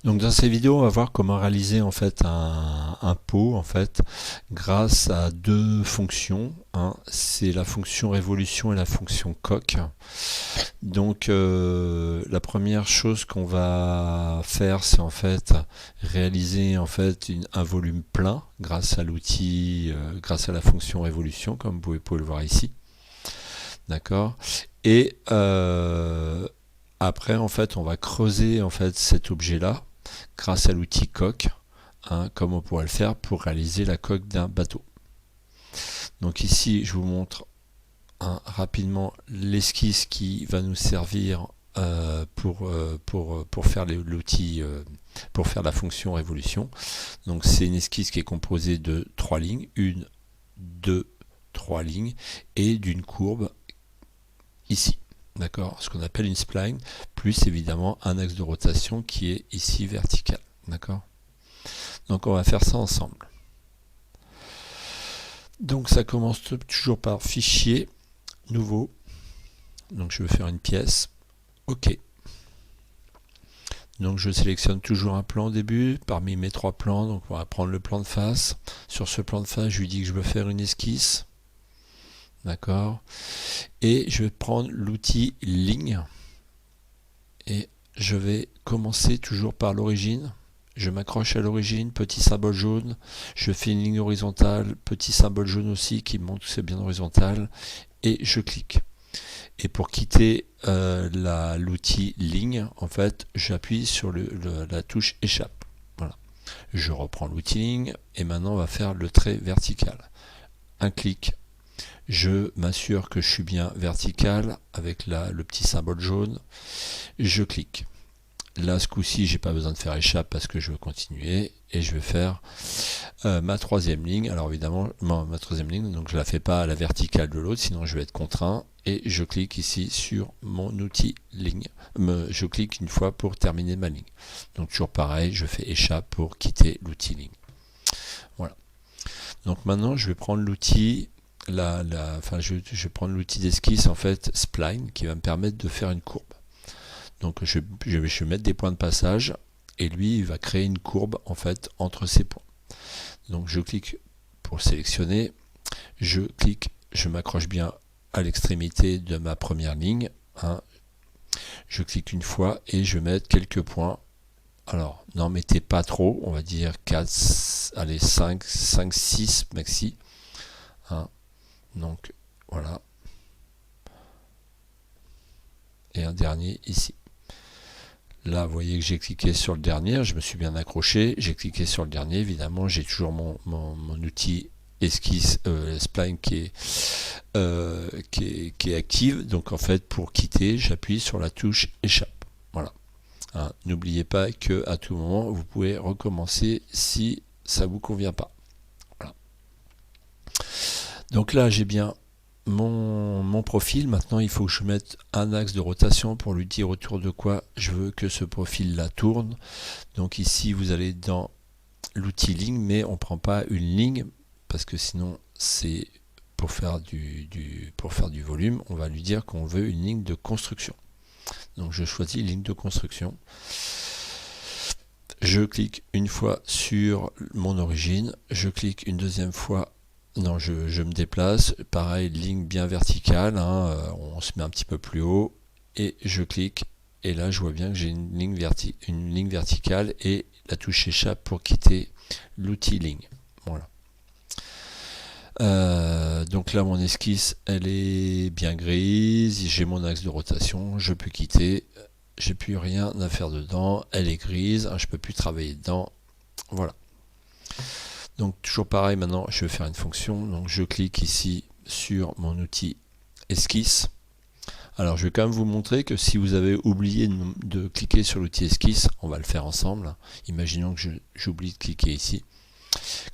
Donc dans cette vidéo, on va voir comment réaliser en fait un pot en fait grâce à deux fonctions, hein. C'est la fonction révolution et la fonction coq. Donc la première chose qu'on va faire, c'est en fait réaliser en fait un volume plein grâce à l'outil, grâce à la fonction révolution, comme vous pouvez le voir ici. D'accord. Et après en fait, on va creuser en fait cet objet-là grâce à l'outil coque, hein, comme on pourrait le faire pour réaliser la coque d'un bateau. Donc ici, je vous montre rapidement l'esquisse qui va nous servir pour faire l'outil, pour faire la fonction révolution. Donc c'est une esquisse qui est composée de 3 lignes, une, deux, 3 lignes, et d'une courbe ici. D'accord, ce qu'on appelle une spline, plus évidemment un axe de rotation qui est ici vertical. D'accord. Donc on va faire ça ensemble. Donc ça commence toujours par fichier, nouveau. Donc je vais faire une pièce. OK. Donc je sélectionne toujours un plan au début, parmi mes 3 plans. Donc on va prendre le plan de face. Sur ce plan de face, je lui dis que je veux faire une esquisse. D'accord. Et je vais prendre l'outil ligne. Et je vais commencer toujours par l'origine. Je m'accroche à l'origine, petit symbole jaune, je fais une ligne horizontale, petit symbole jaune aussi qui montre que c'est bien horizontal, et je clique. Et pour quitter l'outil ligne, en fait, j'appuie sur la touche échappe. Voilà. Je reprends l'outil ligne, et maintenant on va faire le trait vertical. Un clic, je m'assure que je suis bien vertical avec le petit symbole jaune, je clique. Là, ce coup-ci, j'ai pas besoin de faire échappe parce que je veux continuer et je vais faire ma troisième ligne. Alors évidemment, ma troisième ligne, donc je la fais pas à la verticale de l'autre, sinon je vais être contraint. Et je clique ici sur mon outil ligne. Je clique une fois pour terminer ma ligne. Donc toujours pareil, je fais échappe pour quitter l'outil ligne. Voilà. Donc maintenant, je vais prendre l'outil, je vais prendre l'outil d'esquisse en fait spline qui va me permettre de faire une courbe. Donc je vais mettre des points de passage et lui il va créer une courbe en fait entre ces points. Donc je clique pour sélectionner, je clique, je m'accroche bien à l'extrémité de ma première ligne, hein. Je clique une fois et je vais mettre quelques points. Alors n'en mettez pas trop, on va dire 4, allez 5, 6 maxi, hein. Donc voilà. Et un dernier ici. Là, vous voyez que j'ai cliqué sur le dernier, je me suis bien accroché, j'ai cliqué sur le dernier, évidemment, j'ai toujours mon outil esquisse spline qui est active. Donc en fait, pour quitter, j'appuie sur la touche échappe. Voilà. Hein, n'oubliez pas que à tout moment, vous pouvez recommencer si ça vous convient pas. Voilà. Donc là, j'ai bien mon profil. Maintenant, il faut que je mette un axe de rotation pour lui dire autour de quoi je veux que ce profil là tourne. Donc ici, vous allez dans l'outil ligne, mais on ne prend pas une ligne parce que sinon c'est pour faire du volume. On va lui dire qu'on veut une ligne de construction. Donc je choisis ligne de construction. Je clique une fois sur mon origine. Je clique une deuxième fois. Non, je me déplace, pareil, ligne bien verticale, hein, on se met un petit peu plus haut, et je clique, et là je vois bien que j'ai une ligne verticale, et la touche échappe pour quitter l'outil ligne. Voilà. Donc là mon esquisse, elle est bien grise, j'ai mon axe de rotation, je peux quitter, j'ai plus rien à faire dedans, elle est grise, hein, je peux plus travailler dedans, voilà. Donc toujours pareil, maintenant je vais faire une fonction, donc je clique ici sur mon outil esquisse. Alors je vais quand même vous montrer que si vous avez oublié de cliquer sur l'outil esquisse, on va le faire ensemble. Imaginons que j'oublie de cliquer ici.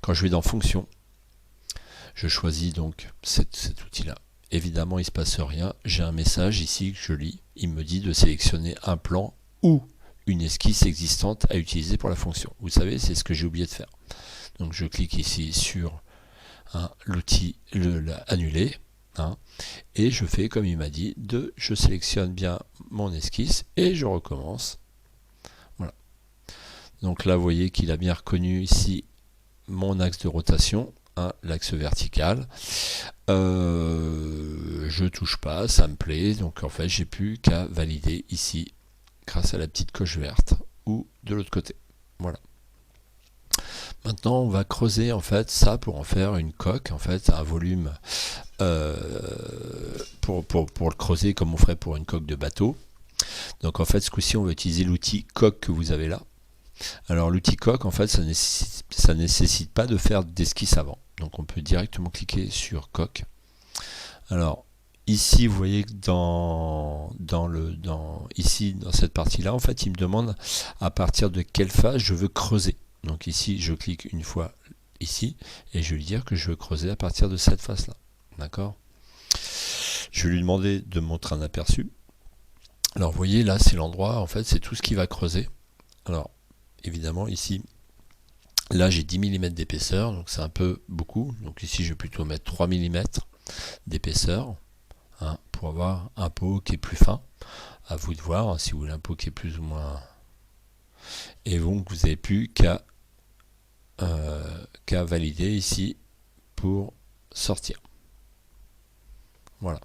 Quand je vais dans fonction, je choisis donc cet outil-là. Évidemment il ne se passe rien, j'ai un message ici que je lis, il me dit de sélectionner un plan ou une esquisse existante à utiliser pour la fonction. Vous savez, c'est ce que j'ai oublié de faire. Donc je clique ici sur l'outil annuler, hein, et je fais comme il m'a dit, je sélectionne bien mon esquisse et je recommence. Voilà. Donc là, vous voyez qu'il a bien reconnu ici mon axe de rotation, hein, l'axe vertical. Je touche pas, ça me plaît, donc en fait j'ai plus qu'à valider ici grâce à la petite coche verte ou de l'autre côté. Voilà. Maintenant on va creuser en fait ça pour en faire une coque, en fait un volume pour le creuser comme on ferait pour une coque de bateau. Donc en fait ce coup-ci on va utiliser l'outil coque que vous avez là. Alors l'outil coque en fait ça nécessite pas de faire d'esquisse avant. Donc on peut directement cliquer sur coque. Alors ici vous voyez que ici dans cette partie là en fait il me demande à partir de quelle phase je veux creuser. Donc ici je clique une fois ici et je vais lui dire que je veux creuser à partir de cette phase là. D'accord. Je vais lui demander de me montrer un aperçu. Alors vous voyez là c'est l'endroit, en fait c'est tout ce qui va creuser. Alors évidemment ici là j'ai 10 mm d'épaisseur, donc c'est un peu beaucoup. Donc ici je vais plutôt mettre 3 mm d'épaisseur, hein, pour avoir un pot qui est plus fin. À vous de voir, hein, si vous voulez un pot qui est plus ou moins. Et donc vous n'avez plus qu'à valider ici pour sortir. Voilà.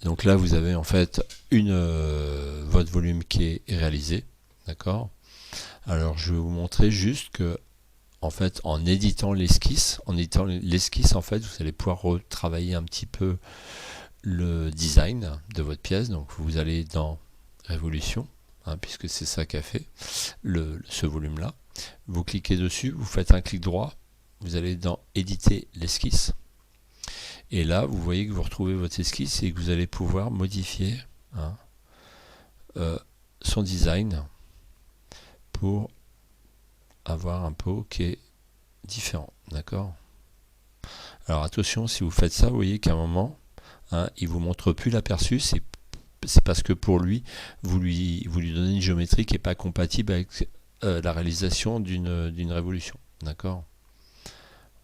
Donc là vous avez en fait votre volume qui est réalisé. D'accord. Alors je vais vous montrer juste que en fait en éditant l'esquisse, en fait vous allez pouvoir retravailler un petit peu le design de votre pièce. Donc vous allez dans révolution, hein, puisque c'est ça qu'a fait ce volume là. Vous cliquez dessus, vous faites un clic droit, vous allez dans éditer l'esquisse. Et là, vous voyez que vous retrouvez votre esquisse et que vous allez pouvoir modifier, hein, son design pour avoir un pot qui est différent. D'accord. Alors attention, si vous faites ça, vous voyez qu'à un moment, hein, il ne vous montre plus l'aperçu. C'est parce que pour lui, vous lui donnez une géométrie qui n'est pas compatible avec la réalisation d'une révolution. D'accord.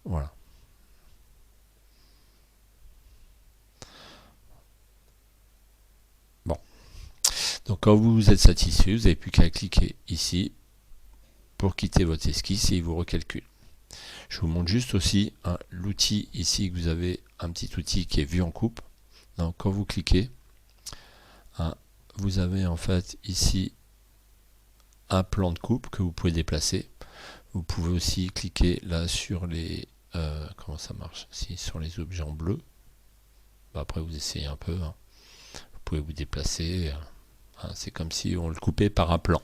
Voilà. Donc quand vous êtes satisfait, vous n'avez plus qu'à cliquer ici pour quitter votre esquisse et il vous recalcule. Je vous montre juste aussi, hein, l'outil ici que vous avez, un petit outil qui est vue en coupe. Donc quand vous cliquez, hein, vous avez en fait ici un plan de coupe que vous pouvez déplacer. Vous pouvez aussi cliquer là sur les comment ça marche ici, sur les objets en bleu. Après vous essayez un peu, hein. Vous pouvez vous déplacer. C'est comme si on le coupait par un plan.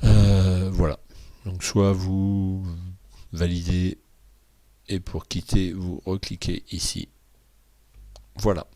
Voilà. Donc soit vous validez et pour quitter, vous recliquez ici. Voilà.